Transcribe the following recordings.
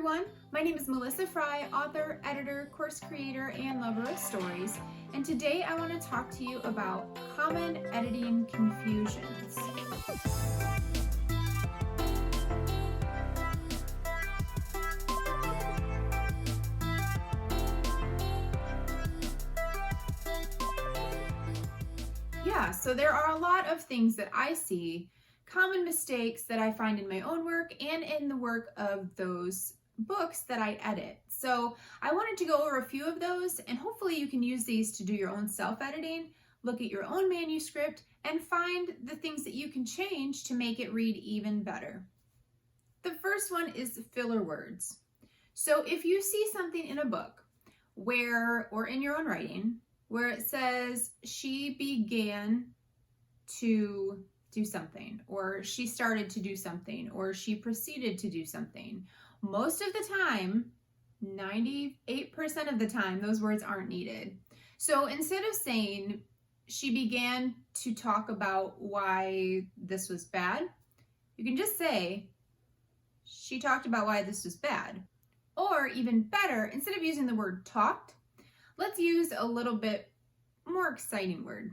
everyone, my name is Melissa Fry, author, editor, course creator, and lover of stories, and today I want to talk to you about common editing confusions. Yeah, so there are a lot of things that I see, common mistakes that I find in my own work and in the work of those books that I edit. So I wanted to go over a few of those, and hopefully you can use these to do your own self-editing, look at your own manuscript, and find the things that you can change to make it read even better. The first one is filler words. So if you see something in a book where, or in your own writing, where it says she began to do something, or she started to do something, or she proceeded to do something, most of the time, 98% of the time, those words aren't needed. So instead of saying she began to talk about why this was bad, you can just say she talked about why this was bad. Or even better, instead of using the word talked, let's use a little bit more exciting word.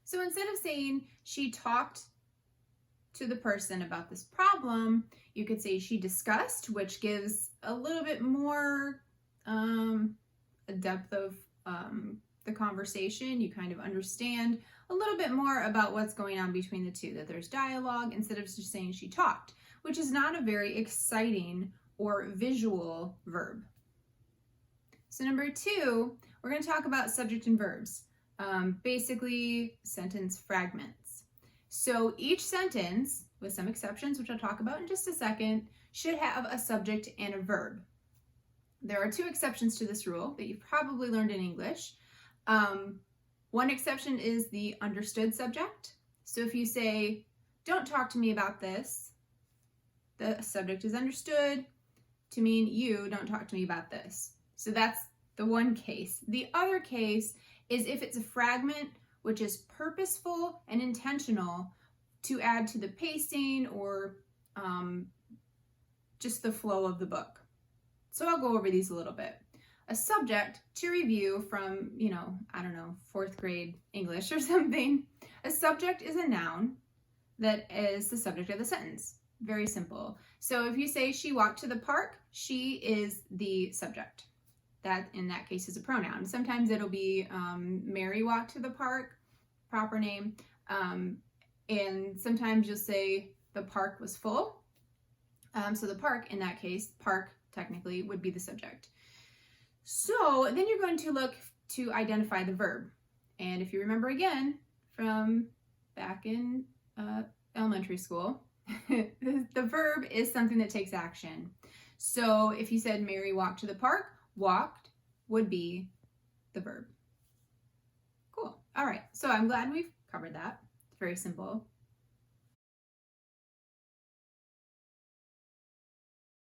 So instead of saying she talked to the person about this problem, you could say she discussed, which gives a little bit more a depth of the conversation. You kind of understand a little bit more about what's going on between the two, that there's dialogue instead of just saying she talked, which is not a very exciting or visual verb. So number two, we're going to talk about subject and verbs, basically sentence fragments. So each sentence, with some exceptions, which I'll talk about in just a second, should have a subject and a verb. There are two exceptions to this rule that you've probably learned in English. One exception is the understood subject. So if you say, "Don't talk to me about this," the subject is understood to mean you don't talk to me about this. So that's the one case. The other case is if it's a fragment which is purposeful and intentional to add to the pacing or just the flow of the book. So I'll go over these a little bit. A subject, to review from, I don't know, 4th grade English or something. A subject is a noun that is the subject of the sentence. Very simple. So if you say she walked to the park, she is the subject. That in that case is a pronoun. Sometimes it'll be Mary walked to the park, proper name, and sometimes you'll say the park was full. So the park, in that case, park technically would be the subject. So then you're going to look to identify the verb. And if you remember again from back in elementary school, the verb is something that takes action. So if you said Mary walked to the park, walked would be the verb. Cool. All right. So I'm glad we've covered that. It's very simple.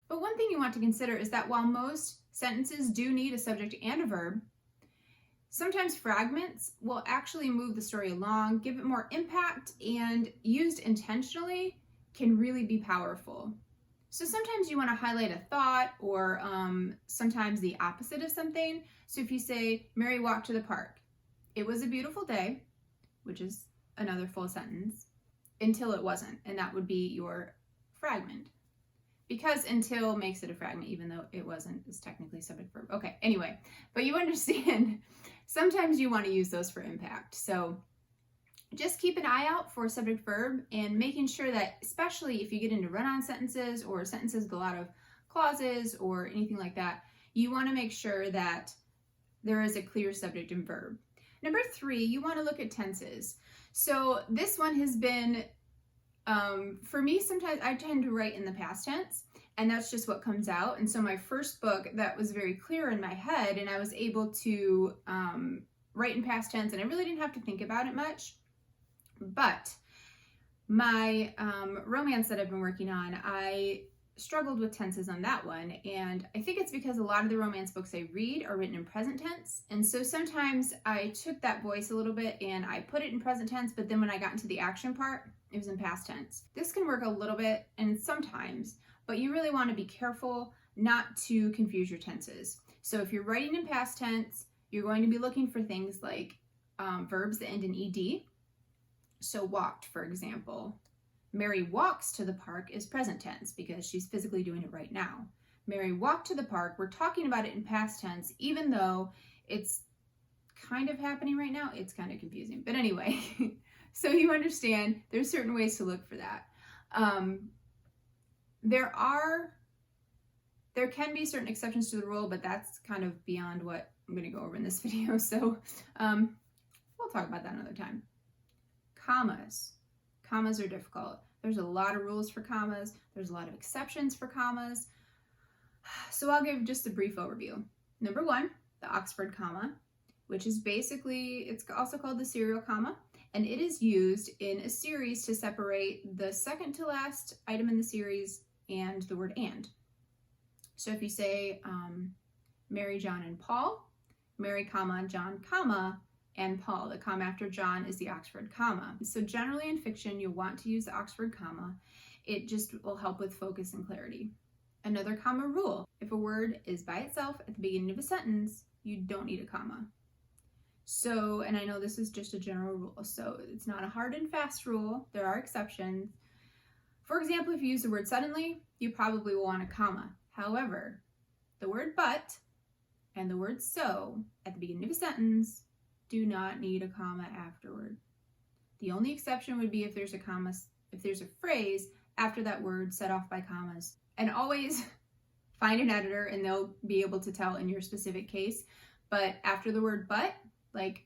But one thing you want to consider is that while most sentences do need a subject and a verb, sometimes fragments will actually move the story along, give it more impact, and used intentionally can really be powerful. So sometimes you want to highlight a thought or sometimes the opposite of something. So if you say, Mary walked to the park, it was a beautiful day, which is another full sentence, until it wasn't, and that would be your fragment. Because until makes it a fragment, even though it wasn't, is technically subject verb. Okay, anyway, but you understand, sometimes you want to use those for impact. So just keep an eye out for subject verb and making sure that, especially if you get into run-on sentences or sentences with a lot of clauses or anything like that, you want to make sure that there is a clear subject and verb. Number 3, you want to look at tenses. So this one has been, for me, sometimes I tend to write in the past tense, and that's just what comes out. And so my first book, that was very clear in my head, and I was able to write in past tense, and I really didn't have to think about it much. But my romance that I've been working on, I struggled with tenses on that one, and I think it's because a lot of the romance books I read are written in present tense, and so sometimes I took that voice a little bit and I put it in present tense, but then when I got into the action part, it was in past tense. This can work a little bit and sometimes, but you really want to be careful not to confuse your tenses. So if you're writing in past tense, you're going to be looking for things like verbs that end in ed. So walked, for example. Mary walks to the park is present tense because she's physically doing it right now. Mary walked to the park, we're talking about it in past tense, even though it's kind of happening right now. It's kind of confusing. But anyway, so you understand there's certain ways to look for that. There can be certain exceptions to the rule, but that's kind of beyond what I'm going to go over in this video. So we'll talk about that another time. Commas. Commas are difficult. There's a lot of rules for commas. There's a lot of exceptions for commas. So I'll give just a brief overview. Number one, the Oxford comma, which is basically, it's also called the serial comma, and it is used in a series to separate the second to last item in the series and the word and. So if you say Mary, John, and Paul, Mary, comma, John, comma, and Paul. The comma after John is the Oxford comma. So generally in fiction, you'll want to use the Oxford comma. It just will help with focus and clarity. Another comma rule. If a word is by itself at the beginning of a sentence, you don't need a comma. So, and I know this is just a general rule, so it's not a hard and fast rule. There are exceptions. For example, if you use the word suddenly, you probably will want a comma. However, the word but and the word so at the beginning of a sentence do not need a comma afterward. The only exception would be if there's a comma, if there's a phrase after that word set off by commas. And always find an editor and they'll be able to tell in your specific case. But after the word but, like,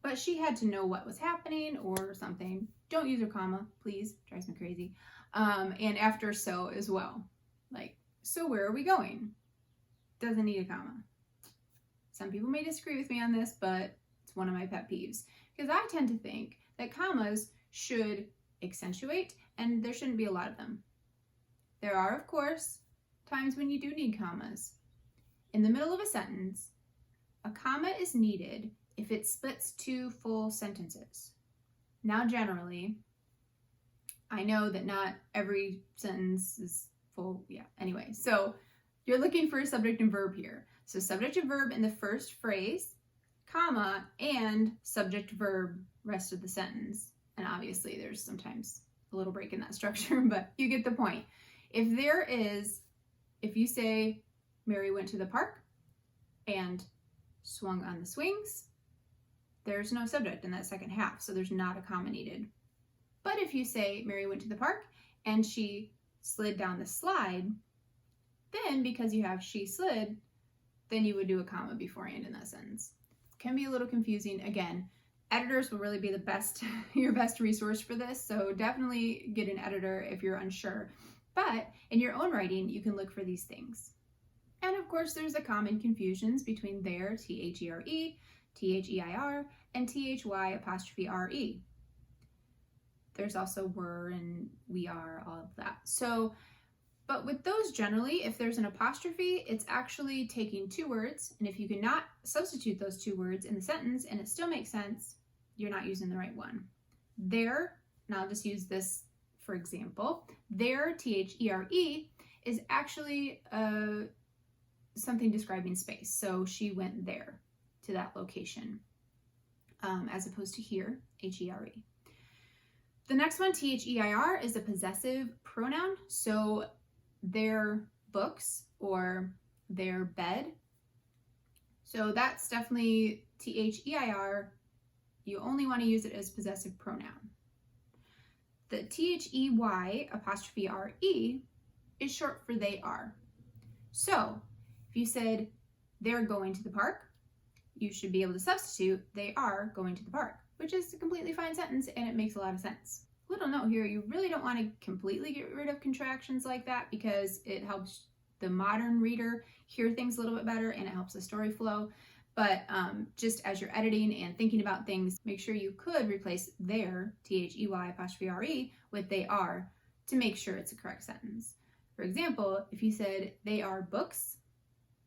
but she had to know what was happening or something, don't use a comma, please, drives me crazy. And after so as well, like, so where are we going? Doesn't need a comma. Some people may disagree with me on this, but it's one of my pet peeves because I tend to think that commas should accentuate and there shouldn't be a lot of them. There are, of course, times when you do need commas. In the middle of a sentence, a comma is needed if it splits two full sentences. Now, generally, I know that not every sentence is full. Yeah, anyway, so you're looking for a subject and verb here. So subject and verb in the first phrase, comma, and subject verb rest of the sentence. And obviously there's sometimes a little break in that structure, but you get the point. If you say Mary went to the park and swung on the swings, there's no subject in that second half, so there's not a comma needed. But if you say Mary went to the park and she slid down the slide, then because you have she slid, then you would do a comma beforehand in that sentence. Can be a little confusing. Again, editors will really be your best resource for this, so definitely get an editor if you're unsure. But in your own writing, you can look for these things. And of course, there's the common confusions between there, T-H-E-R-E, T-H-E-I-R, and T-H-Y''re. There's also were and we are, all of that. So, but with those generally, if there's an apostrophe, it's actually taking two words. And if you cannot substitute those two words in the sentence and it still makes sense, you're not using the right one. There, now I'll just use this for example, there, T-H-E-R-E, is actually something describing space. So she went there to that location, as opposed to here, H-E-R-E. The next one, T-H-E-I-R, is a possessive pronoun. So their books or their bed. So that's definitely T-H-E-I-R. You only want to use it as possessive pronoun. The T-H-E-Y''re is short for they are. So if you said they're going to the park, you should be able to substitute they are going to the park, which is a completely fine sentence and it makes a lot of sense. Little note here, you really don't want to completely get rid of contractions like that because it helps the modern reader hear things a little bit better and it helps the story flow. But just as you're editing and thinking about things, make sure you could replace their, T-H-E-Y''re, with they are to make sure it's a correct sentence. For example, if you said they are books,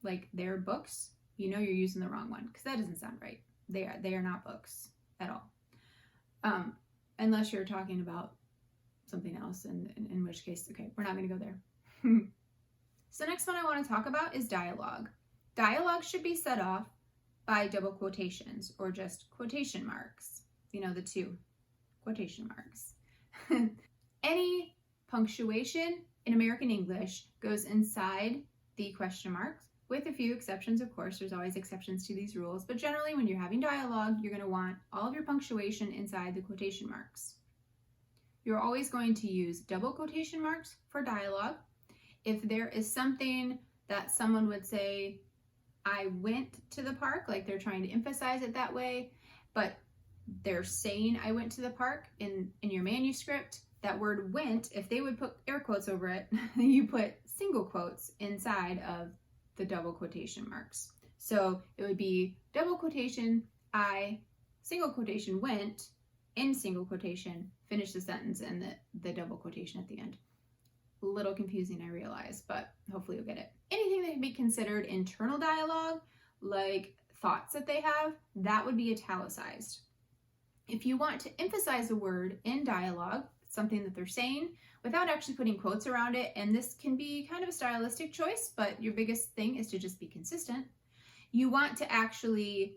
like their books, you know you're using the wrong one because that doesn't sound right. They are not books at all. Unless you're talking about something else, in which case, okay, we're not going to go there. So next one I want to talk about is dialogue. Dialogue should be set off by double quotations or just quotation marks. You know, the two quotation marks. Any punctuation in American English goes inside the question marks, with a few exceptions, of course. There's always exceptions to these rules, but generally when you're having dialogue, you're going to want all of your punctuation inside the quotation marks. You're always going to use double quotation marks for dialogue. If there is something that someone would say, I went to the park, like they're trying to emphasize it that way, but they're saying I went to the park in your manuscript, that word went, if they would put air quotes over it, you put single quotes inside of the double quotation marks. So it would be double quotation, I, single quotation, went, in single quotation, finish the sentence, and the double quotation at the end. A little confusing, I realize, but hopefully you'll get it. Anything that can be considered internal dialogue, like thoughts that they have, that would be italicized. If you want to emphasize a word in dialogue, something that they're saying, without actually putting quotes around it, and this can be kind of a stylistic choice, but your biggest thing is to just be consistent, you want to actually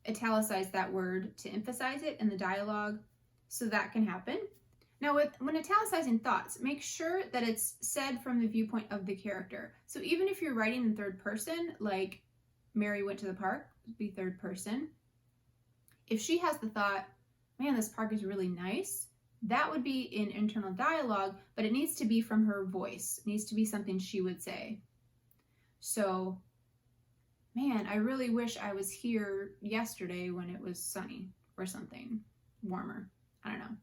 italicize that word to emphasize it in the dialogue, so that can happen. Now, when italicizing thoughts, make sure that it's said from the viewpoint of the character. So even if you're writing in third person, like Mary went to the park, would be third person. If she has the thought, man, this park is really nice, that would be in internal dialogue, but it needs to be from her voice. It needs to be something she would say. So, man, I really wish I was here yesterday when it was sunny or something warmer. I don't know.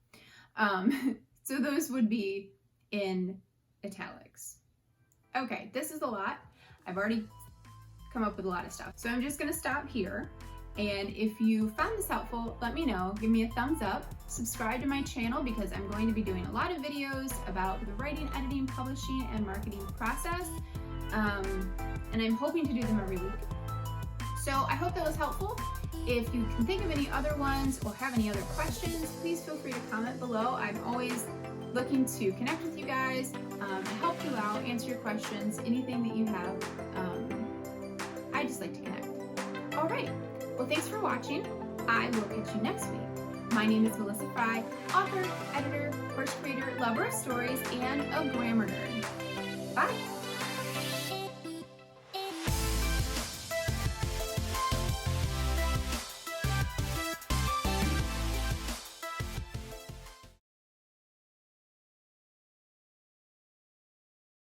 So those would be in italics. Okay, this is a lot. I've already come up with a lot of stuff. So I'm just gonna stop here. And if you found this helpful, let me know. Give me a thumbs up. Subscribe to my channel because I'm going to be doing a lot of videos about the writing, editing, publishing, and marketing process. And I'm hoping to do them every week. So I hope that was helpful. If you can think of any other ones or have any other questions, please feel free to comment below. I'm always looking to connect with you guys, help you out, answer your questions, anything that you have. I just like to connect. All right. Well, thanks for watching. I will catch you next week. My name is Melissa Fry, author, editor, course creator, lover of stories, and a grammar nerd.